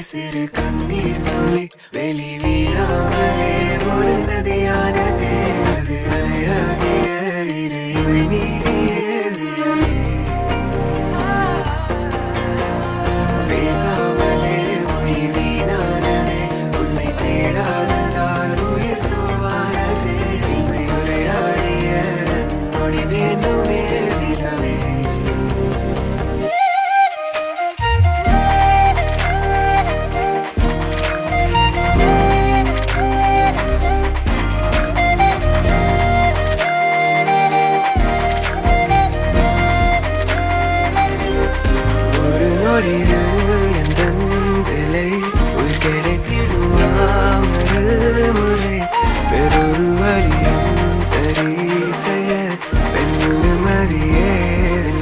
சிறு கண்ணீர் துளி வெளி வீழாமலே ஒரு நதியானதே அது அலையாகிய இறைமை மீறியே விழலே பேசாமலே மொழி வீணானதே உன்னை தேடாததால் உயிர் சோவானதே இமை உரையாடிய நொடி வேண்டுமே நிலவே ஒரு நொடி